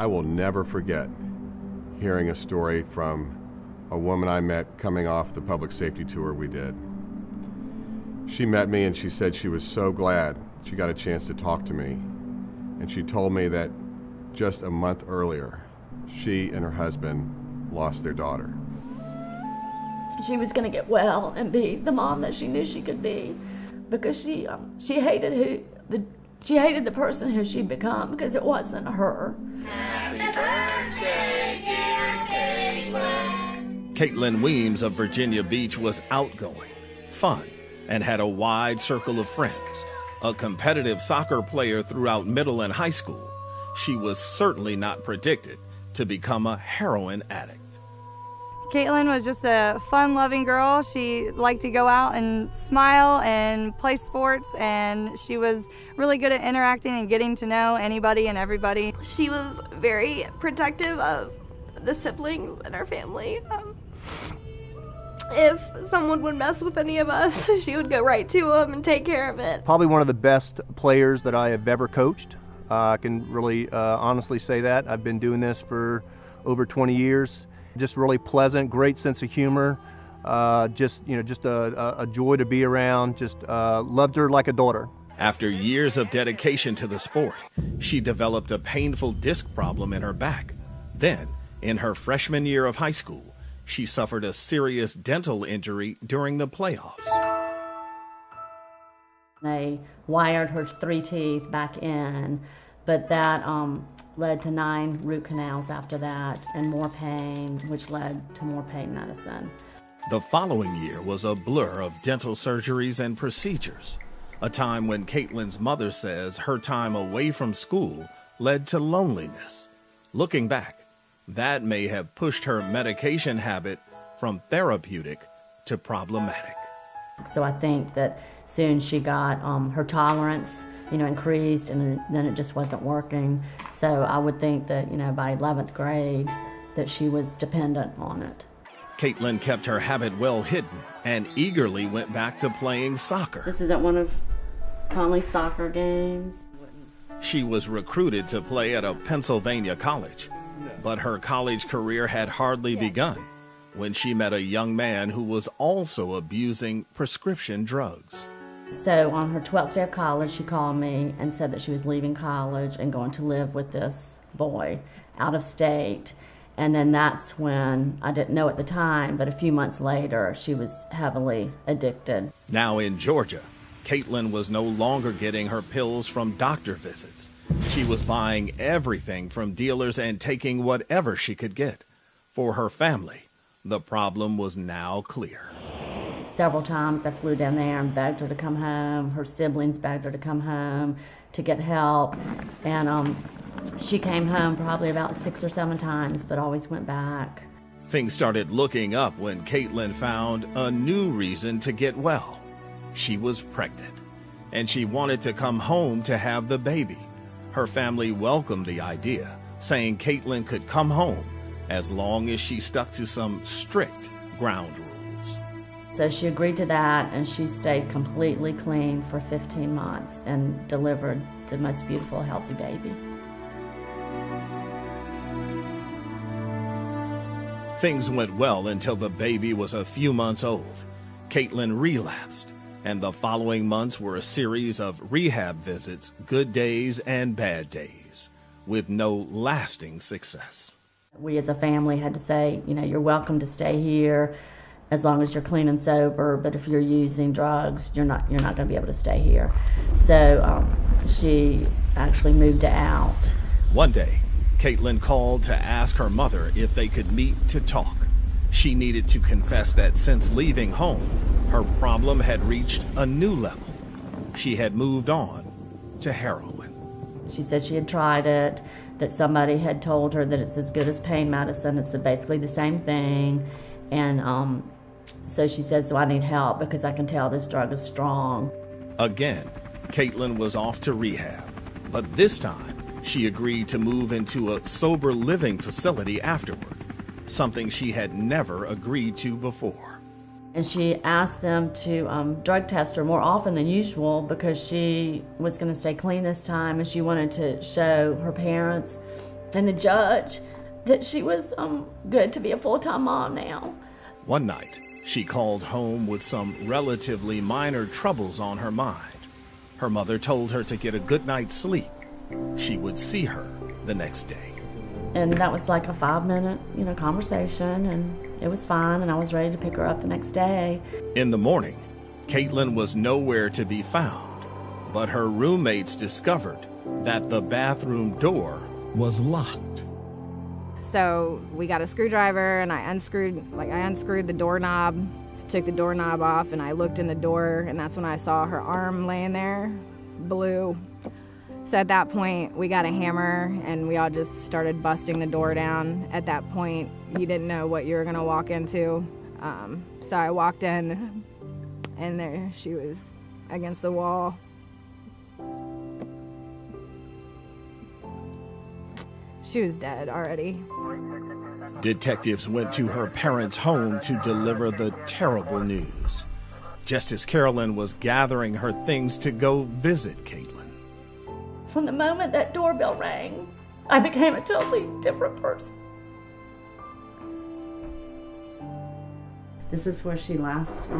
I will never forget hearing a story from a woman I met coming off the public safety tour we did. She met me and she said she was so glad she got a chance to talk to me. And she told me that just a month earlier, she and her husband lost their daughter. She was going to get well and be the mom that she knew she could be, because she hated the person who she'd become, because it wasn't her. Happy birthday, dear Caitlin. Caitlin Weems of Virginia Beach was outgoing, fun, and had a wide circle of friends. A competitive soccer player throughout middle and high school, she was certainly not predicted to become a heroin addict. Caitlin was just a fun-loving girl. She liked to go out and smile and play sports, and she was really good at interacting and getting to know anybody and everybody. She was very protective of the siblings in our family. If someone would mess with any of us, she would go right to them and take care of it. Probably one of the best players that I have ever coached. I can really honestly say that. I've been doing this for over 20 years. Just really pleasant, great sense of humor. Just a joy to be around. Just loved her like a daughter. After years of dedication to the sport, she developed a painful disc problem in her back. Then, in her freshman year of high school, she suffered a serious dental injury during the playoffs. They wired her 3 teeth back in, but that led to 9 root canals after that, and more pain, which led to more pain medicine. The following year was a blur of dental surgeries and procedures, a time when Caitlin's mother says her time away from school led to loneliness. Looking back, that may have pushed her medication habit from therapeutic to problematic. So I think that soon she got her tolerance, increased, and then it just wasn't working. So I would think that, by 11th grade, that she was dependent on it. Caitlin kept her habit well hidden and eagerly went back to playing soccer. This isn't one of Conley's soccer games. She was recruited to play at a Pennsylvania college, but her college career had hardly begun when she met a young man who was also abusing prescription drugs. So on her 12th day of college, she called me and said that she was leaving college and going to live with this boy out of state. And then that's when, I didn't know at the time, but a few months later, she was heavily addicted. Now in Georgia, Caitlin was no longer getting her pills from doctor visits. She was buying everything from dealers and taking whatever she could get. For her family, the problem was now clear. Several times I flew down there and begged her to come home. Her siblings begged her to come home to get help. And she came home probably about 6 or 7 times, but always went back. Things started looking up when Caitlin found a new reason to get well. She was pregnant, and she wanted to come home to have the baby. Her family welcomed the idea, saying Caitlin could come home as long as she stuck to some strict ground rules. So she agreed to that, and she stayed completely clean for 15 months and delivered the most beautiful, healthy baby. Things went well until the baby was a few months old. Caitlin relapsed, and the following months were a series of rehab visits, good days and bad days, with no lasting success. We as a family had to say, you're welcome to stay here as long as you're clean and sober, but if you're using drugs, you're not going to be able to stay here. So she actually moved out. One day, Caitlin called to ask her mother if they could meet to talk. She needed to confess that since leaving home, her problem had reached a new level. She had moved on to heroin. She said she had tried it, that somebody had told her that it's as good as pain medicine. It's basically the same thing. And so she said, so I need help because I can tell this drug is strong. Again, Caitlin was off to rehab, but this time she agreed to move into a sober living facility afterward, something she had never agreed to before. And she asked them to drug test her more often than usual because she was going to stay clean this time, and she wanted to show her parents and the judge that she was good to be a full-time mom now. One night, she called home with some relatively minor troubles on her mind. Her mother told her to get a good night's sleep. She would see her the next day. And that was like a 5-minute, conversation, and it was fine, and I was ready to pick her up the next day. In the morning, Caitlin was nowhere to be found, but her roommates discovered that the bathroom door was locked. So we got a screwdriver, and I unscrewed the doorknob, took the doorknob off, and I looked in the door, and that's when I saw her arm laying there, blue. So at that point, we got a hammer, and we all just started busting the door down. At that point, you didn't know what you were gonna walk into. So I walked in, and there she was against the wall. She was dead already. Detectives went to her parents' home to deliver the terrible news, just as Carolyn was gathering her things to go visit Caitlin. From the moment that doorbell rang, I became a totally different person. This is where she last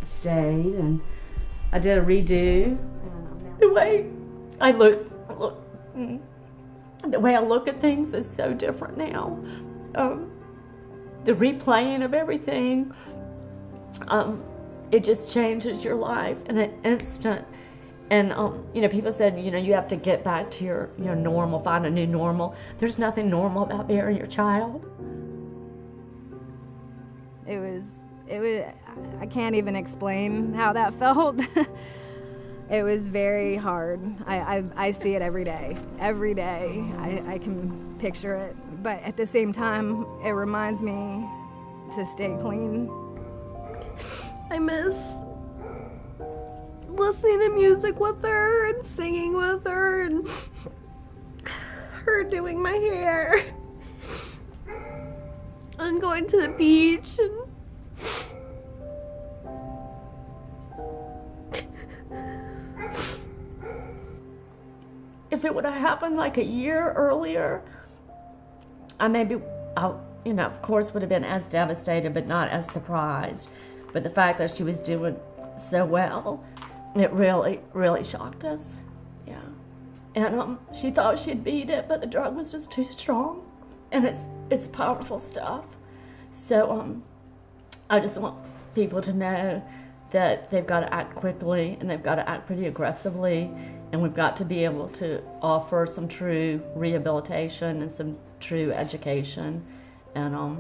stayed, and I did a redo. The way I look, the way I look at things is so different now. The replaying of everything, it just changes your life in an instant. And, people said, you have to get back to your normal, find a new normal. There's nothing normal about burying your child. It was, I can't even explain how that felt. It was very hard. I see it every day. Every day I can picture it. But at the same time, it reminds me to stay clean. I miss listening to music with her and singing with her and her doing my hair and going to the beach and if it would have happened like a year earlier, I of course would have been as devastated but not as surprised. But the fact that she was doing so well, it really, really shocked us. Yeah. And she thought she'd beat it, but the drug was just too strong. And it's powerful stuff. So I just want people to know that they've got to act quickly and they've got to act pretty aggressively, and we've got to be able to offer some true rehabilitation and some true education. And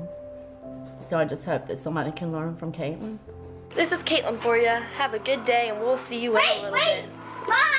so I just hope that somebody can learn from Caitlin. This is Caitlin for you. Have a good day, and we'll see you in a little bit. Bye!